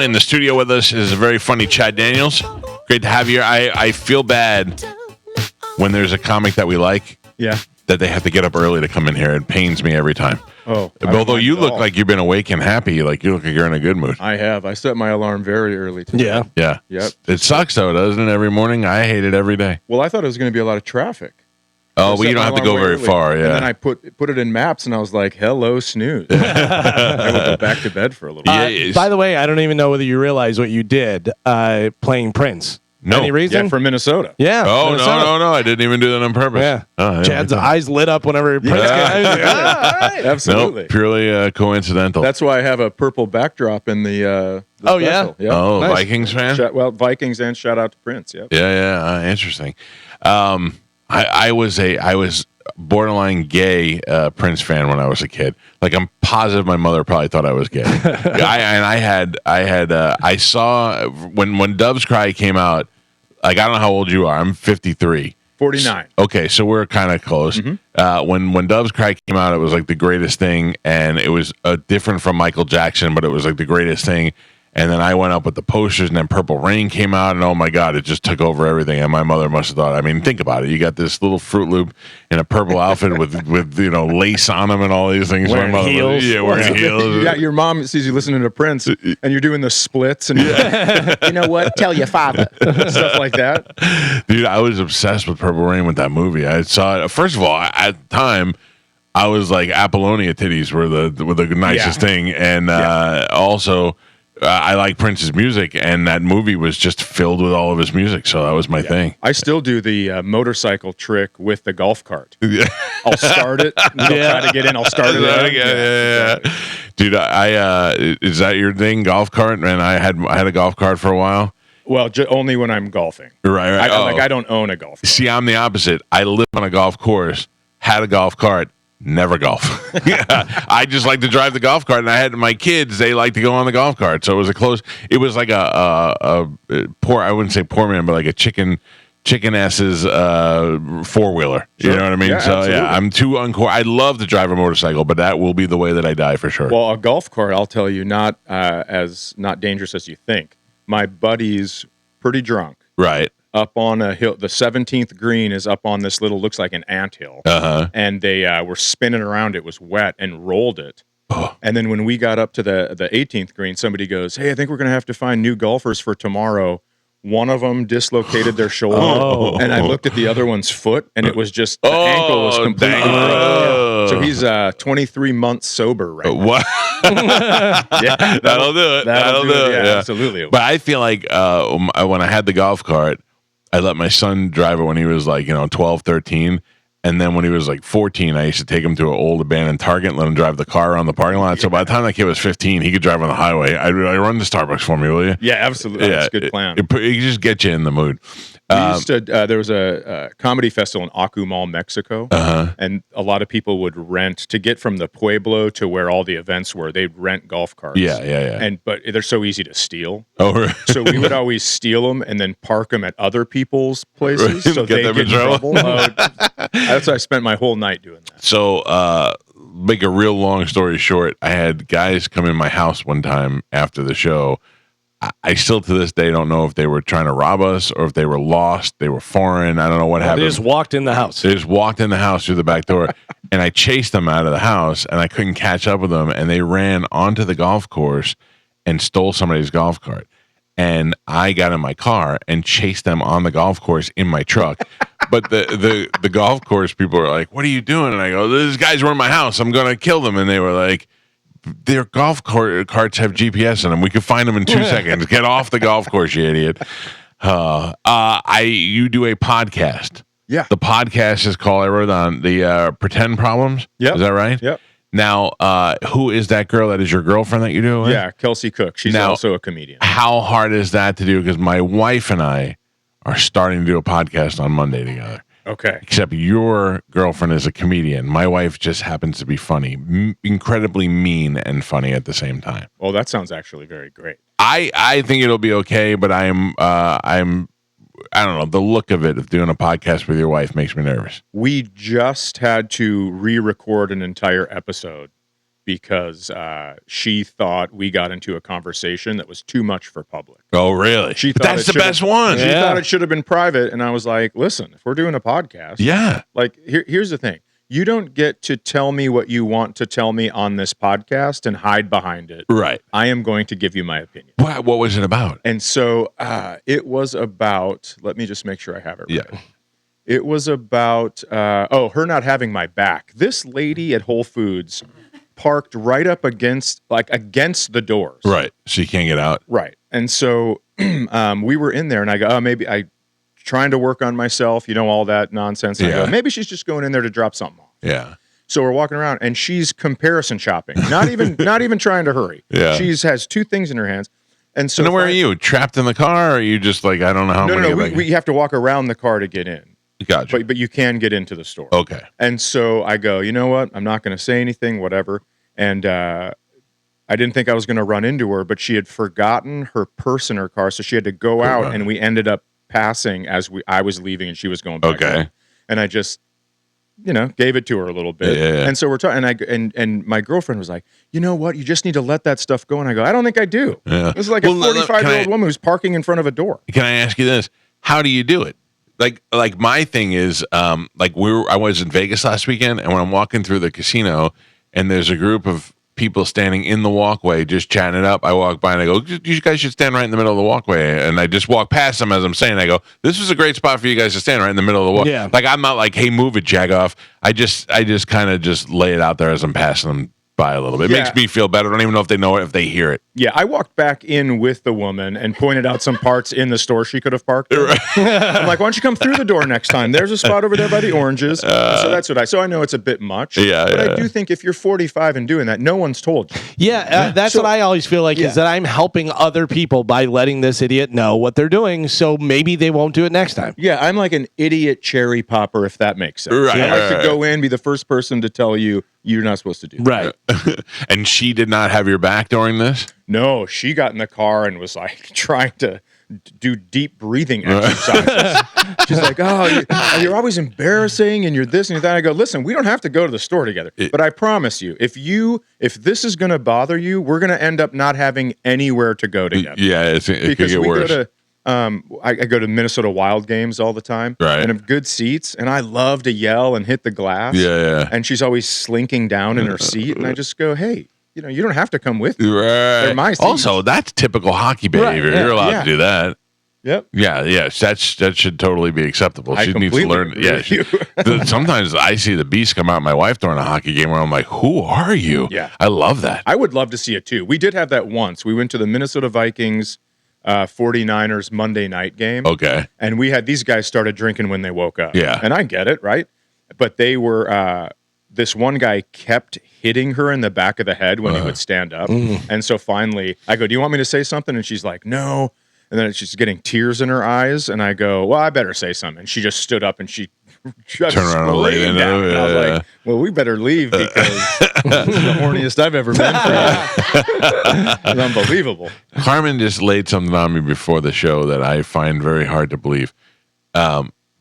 In the studio with us is a very funny Chad Daniels. Great to have you here. I feel bad when there's a comic that we like. Yeah. That they have to get up early to come in here. It pains me every time. Oh, although you look like you've been awake and happy, like you look like you're in a good mood. I have. I set my alarm very early today. Yeah. Yep. It sucks though, doesn't it? Every morning, I hate it every day. Well, I thought it was going to be a lot of traffic. Oh, well, you don't have to go very far. Yeah. And then I put it in maps, and I was like, "Hello, snooze." I would go back to bed for a little bit. By the way, I don't even know whether you realize what you did playing Prince. No. Any reason? Yeah, from Minnesota. Yeah. Oh, Minnesota. no. I didn't even do that on purpose. Yeah. Oh, Chad's eyes lit up whenever Prince came. Absolutely. Nope, purely coincidental. That's why I have a purple backdrop in the Oh, special. yeah? Oh, Nice. Vikings fan? Well, Vikings and shout out to Prince. Yep. Yeah. Interesting. I was borderline gay Prince fan when I was a kid. Like I'm positive my mother probably thought I was gay. I saw when Doves Cry came out. Like I don't know how old you are. I'm 53. 49. Okay, so we're kind of close. When Doves Cry came out, it was like the greatest thing, and it was different from Michael Jackson, but it was like the greatest thing. And then I went up with the posters, and then Purple Rain came out, and oh my God, it just took over everything. And my mother must have thought, I mean, think about it. You got this little Fruit Loop in a purple outfit with lace on them and all these things. Wearing heels. Wearing heels. You got your mom sees you listening to Prince, and you're doing the splits, and you're like, you know what? Tell your father. Stuff like that. Dude, I was obsessed with Purple Rain with that movie. I saw it. First of all, at the time, I was like Apollonia titties were the nicest thing, and also. I like Prince's music, and that movie was just filled with all of his music, so that was my thing. I still do the motorcycle trick with the golf cart. I'll start it. I'll try to get in. I'll start it. Yeah. Dude, is that your thing, golf cart? And I had a golf cart for a while. Well, only when I'm golfing. Right. I don't own a golf cart. See, I'm the opposite. I live on a golf course, had a golf cart. Never golf. I just like to drive the golf cart, and I had my kids. They like to go on the golf cart, so it was It was like a poor. I wouldn't say poor man, but like a chicken ass's 4-wheeler. Sure. You know what I mean? Yeah, so absolutely. yeah, I'm too uncore. I'd love to drive a motorcycle, but that will be the way that I die for sure. Well, a golf cart, I'll tell you, not dangerous as you think. My buddy's pretty drunk. Right. Up on a hill, the 17th green is up on this little, looks like an anthill. And they were spinning around. It was wet and rolled it. And then when we got up to the 18th green, somebody goes, "Hey, I think we're going to have to find new golfers for tomorrow." One of them dislocated their shoulder, and I looked at the other one's foot, and it was just the ankle was completely broken. So he's 23 months sober right now. What? Yeah, That'll do it. That'll do it. Yeah, absolutely. But I feel like when I had the golf cart, I let my son drive it when he was like, 12, 13. And then when he was like 14, I used to take him to an old abandoned Target and let him drive the car around the parking lot. So by the time that kid was 15, he could drive on the highway. I'd run to Starbucks for me, will you? Yeah, absolutely. That's a good plan. It just gets you in the mood. We used to, there was a comedy festival in Akumal, Mexico, and a lot of people would rent to get from the Pueblo to where all the events were. They'd rent golf carts. Yeah. But they're so easy to steal. Oh, right. So we would always steal them and then park them at other people's places so Get they them get in in trouble. trouble. That's why I spent my whole night doing that. So, make a real long story short, I had guys come in my house one time after the show. I still to this day don't know if they were trying to rob us or if they were lost. They were foreign. I don't know what happened. They just walked in the house. They just walked in the house through the back door, and I chased them out of the house, and I couldn't catch up with them, and they ran onto the golf course and stole somebody's golf cart. And I got in my car and chased them on the golf course in my truck. But the golf course people were like, "What are you doing?" And I go, "These guys were in my house. I'm going to kill them." And they were like, "Their golf carts have GPS in them. We could find them in 2 seconds. Get off the golf course, you idiot." You do a podcast. Yeah. The podcast is called, I wrote on the Pretend Problems. Yep. Is that right? Yep. Now, who is that girl that is your girlfriend that you do it with? Yeah, Kelsey Cook. She's Now, also a comedian. How hard is that to do? Because my wife and I are starting to do a podcast on Monday together. Okay. Except your girlfriend is a comedian. My wife just happens to be funny, incredibly mean and funny at the same time. Well, that sounds actually very great. I think it'll be okay, but I don't know, the look of it of doing a podcast with your wife makes me nervous. We just had to re-record an entire episode because she thought we got into a conversation that was too much for public. Oh, really? She But thought that's it the best one. She thought it should have been private, and I was like, listen, if we're doing a podcast, Yeah. like here's the thing. You don't get to tell me what you want to tell me on this podcast and hide behind it. Right. I am going to give you my opinion. What was it about? And so it was about, let me just make sure I have it right. Yeah. It was about, her not having my back. This lady at Whole Foods parked right up against the doors. Right. So you can't get out. Right. And so we were in there and I go, maybe I trying to work on myself, all that nonsense. And I go, maybe she's just going in there to drop something off. Yeah. So we're walking around and she's comparison shopping, not even trying to hurry. Yeah. She has two things in her hands. And so then where are you? Trapped in the car? Or are you just like, I don't know how I'm No, going to we have to walk around the car to get in. Gotcha. But you can get into the store. Okay. And so I go, you know what? I'm not going to say anything, whatever. And I didn't think I was going to run into her, but she had forgotten her purse in her car. So she had to go out and we ended up passing as I was leaving and she was going back home. And I just, gave it to her a little bit. Yeah. And so we're talking, and my girlfriend was like, you know what? You just need to let that stuff go. And I go, I don't think I do. Yeah. This is like a 45-year-old woman who's parking in front of a door. Can I ask you this? How do you do it? Like my thing is, I was in Vegas last weekend, and when I'm walking through the casino, and there's a group of people standing in the walkway just chatting it up, I walk by and I go, you guys should stand right in the middle of the walkway, and I just walk past them as I'm saying, I go, this is a great spot for you guys to stand right in the middle of the walkway. Yeah. Like I'm not like, hey, move it, jag off. I just kind of just lay it out there as I'm passing them by a little bit. It makes me feel better. I don't even know if they know it, if they hear it. Yeah, I walked back in with the woman and pointed out some parts in the store she could have parked in. I'm like, why don't you come through the door next time? There's a spot over there by the oranges. So that's what so I know it's a bit much. But I do think if you're 45 and doing that, no one's told you. Yeah, that's what I always feel like is that I'm helping other people by letting this idiot know what they're doing, so maybe they won't do it next time. Yeah, I'm like an idiot cherry popper, if that makes sense. Right, I like to go in, be the first person to tell you you're not supposed to do that. Right. And she did not have your back during this? No, she got in the car and was like trying to do deep breathing exercises. She's like, you're always embarrassing and you're this and you're that. I go, listen, we don't have to go to the store together. But I promise you, if this is going to bother you, we're going to end up not having anywhere to go together. Yeah, it could get worse. I go to Minnesota Wild games all the time, right? And have good seats, and I love to yell and hit the glass. Yeah. And she's always slinking down in her seat, and I just go, "Hey, you don't have to come with me. Right. They're my seats." Also, that's typical hockey behavior. Right. You're allowed to do that. Yep. Yeah. Yes. That should totally be acceptable. I She needs to learn. agree with you. Sometimes I see the beast come out my wife during a hockey game where I'm like, "Who are you?" Yeah. I love that. I would love to see it too. We did have that once. We went to the Minnesota Vikings 49ers Monday night game. Okay. And we had these guys started drinking when they woke up. Yeah. And I get it, right? But they were, this one guy kept hitting her in the back of the head when he would stand up. And so finally, I go, do you want me to say something? And she's like, no. And then she's getting tears in her eyes. And I go, well, I better say something. And she just stood up and she just Turn around and lay screamed down. And I was like, well, we better leave because this is the horniest I've ever been for you. It's unbelievable. Carmen just laid something on me before the show that I find very hard to believe.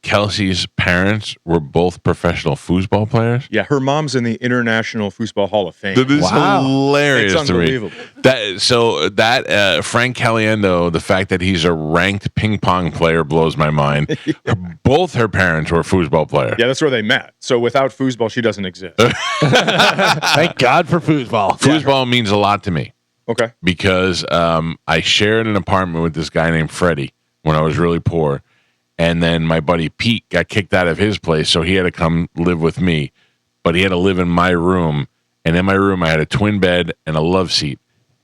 Kelsey's parents were both professional foosball players. Yeah, her mom's in the International Foosball Hall of Fame. That is hilarious It's to me. unbelievable. Frank Caliendo, the fact that he's a ranked ping pong player blows my mind. Both her parents were foosball players. Yeah, that's where they met. So without foosball, she doesn't exist. Thank God for foosball. Foosball means a lot to me Okay. because I shared an apartment with this guy named Freddie when I was really poor. And then my buddy Pete got kicked out of his place, so he had to come live with me. But he had to live in my room. And in my room, I had a twin bed and a love seat.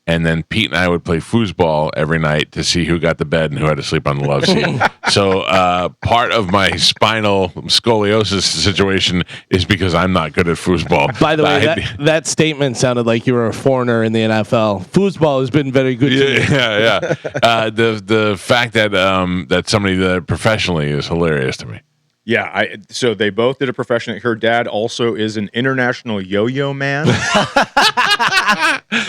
And then Pete and I would play foosball every night to see who got the bed and who had to sleep on the love seat. So part of my spinal scoliosis situation is because I'm not good at foosball. By the way, that statement sounded like you were a foreigner in the NFL. Foosball has been very good to you. Yeah. The fact that that somebody did it professionally is hilarious to me. Yeah, so they both did it professionally. Her dad also is an international yo-yo man.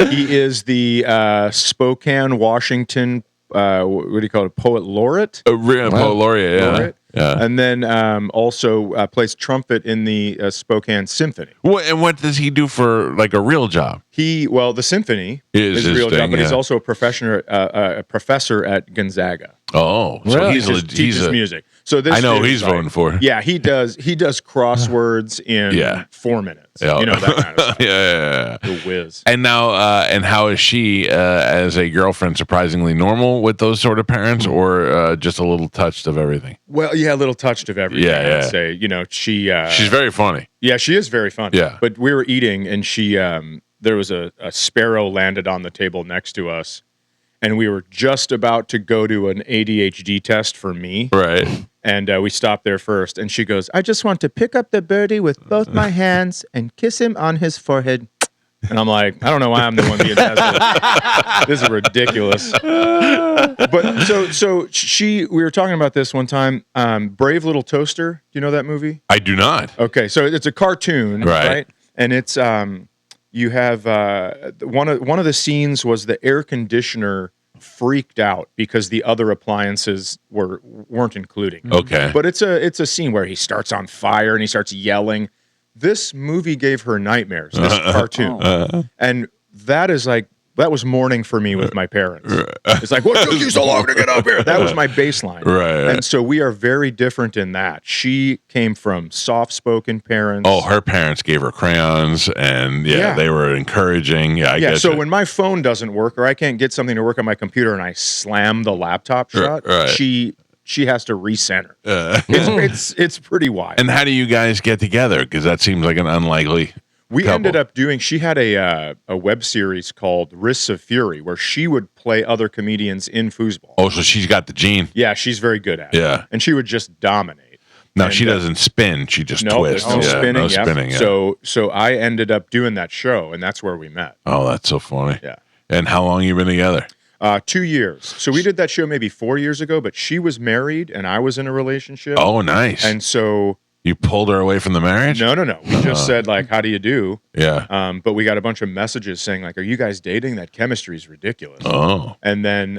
He is the Spokane, Washington, what do you call it, poet laureate? Poet laureate, yeah. Laureate. And then also plays trumpet in the Spokane Symphony. What does he do for like a real job? The symphony is a real job, but he's also a professor at Gonzaga. Oh, so he teaches music. So this I know who he's voting for. Yeah, he does crosswords in 4 minutes. Yeah. You know, that kind of stuff. Yeah. The whiz. And now, and how is she as a girlfriend? Surprisingly normal with those sort of parents, or just a little touched of everything? Well, yeah, a little touched of everything. I'd say, she's very funny. Yeah, she is very funny. Yeah, but we were eating, and she there was a sparrow landed on the table next to us, and we were just about to go to an ADHD test for me. Right. And we stopped there first, and she goes, "I just want to pick up the birdie with both my hands and kiss him on his forehead." And I'm like, I don't know why I'm the one being tested. This is ridiculous. But so we were talking about this one time. Brave Little Toaster. Do you know that movie? I do not. Okay, so it's a cartoon, right? And it's you have one of the scenes was the air conditioner freaked out because the other appliances weren't including. Okay. But it's a scene where he starts on fire and he starts yelling. This movie gave her nightmares, this cartoon. And that was morning for me with my parents. It's like, what took you so long to get up here? That was my baseline. Right. And so we are very different in that. She came from soft-spoken parents. Oh, her parents gave her crayons, and they were encouraging. Yeah, I get so you. when my phone doesn't work or I can't get something to work on my computer and I slam the laptop shut, she has to recenter. It's pretty wild. And how do you guys get together? Because that seems like an unlikely. We ended up she had a web series called Risks of Fury where she would play other comedians in foosball. Oh, so she's got the gene. Yeah, she's very good at it. Yeah. And she would just dominate. Now, she doesn't spin. She just twists. There's no spinning. No spinning. Yeah. So I ended up doing that show, and that's where we met. Oh, that's so funny. Yeah. And how long you been together? 2 years. So we did that show maybe 4 years ago, but she was married and I was in a relationship. Oh, nice. And so you pulled her away from the marriage? No. We just said like, how do you do? Yeah. But we got a bunch of messages saying like, are you guys dating? That chemistry is ridiculous. Oh. And then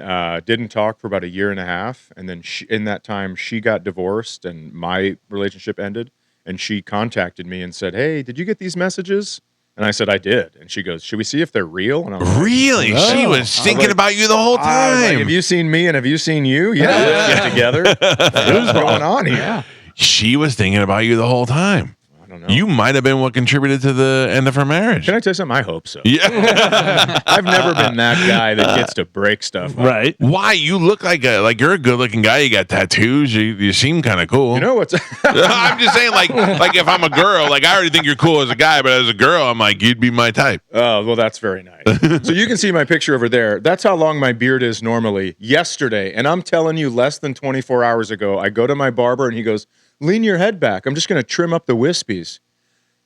didn't talk for about a year and a half. And then in that time, she got divorced and my relationship ended. And she contacted me and said, hey, did you get these messages? And I said, I did. And she goes, should we see if they're real? And I'm like, really? Oh. She was thinking about you the whole time. Like, have you seen me and have you seen you? Yeah, let's get together. What's going on here? Yeah. She was thinking about you the whole time. I don't know. You might have been what contributed to the end of her marriage. Can I tell you something? I hope so. Yeah. I've never been that guy that gets to break stuff up. Right. Why? You look like you're a good looking guy. You got tattoos. You seem kind of cool. You know what's I'm just saying, like if I'm a girl, like I already think you're cool as a guy, but as a girl, I'm like, you'd be my type. Oh, well, that's very nice. So you can see my picture over there. That's how long my beard is normally. Yesterday, and I'm telling you, less than 24 hours ago, I go to my barber and he goes, lean your head back. I'm just going to trim up the wispies.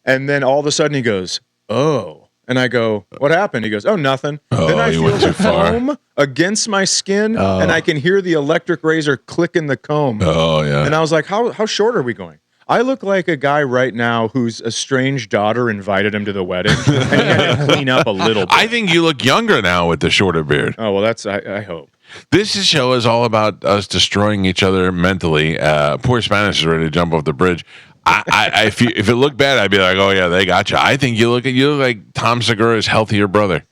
And then all of a sudden he goes, oh. And I go, what happened? He goes, oh, nothing. Oh, then I you feel went too the far. comb against my skin, and I can hear the electric razor clicking the comb. Oh, yeah. And I was like, how short are we going? I look like a guy right now whose estranged daughter invited him to the wedding, and he had to clean up a little bit. I think you look younger now with the shorter beard. Oh, well, I hope. This show is all about us destroying each other mentally. Poor Spanish is ready to jump off the bridge. If it looked bad, I'd be like, "Oh yeah, they got you." I think you look like Tom Segura's healthier brother.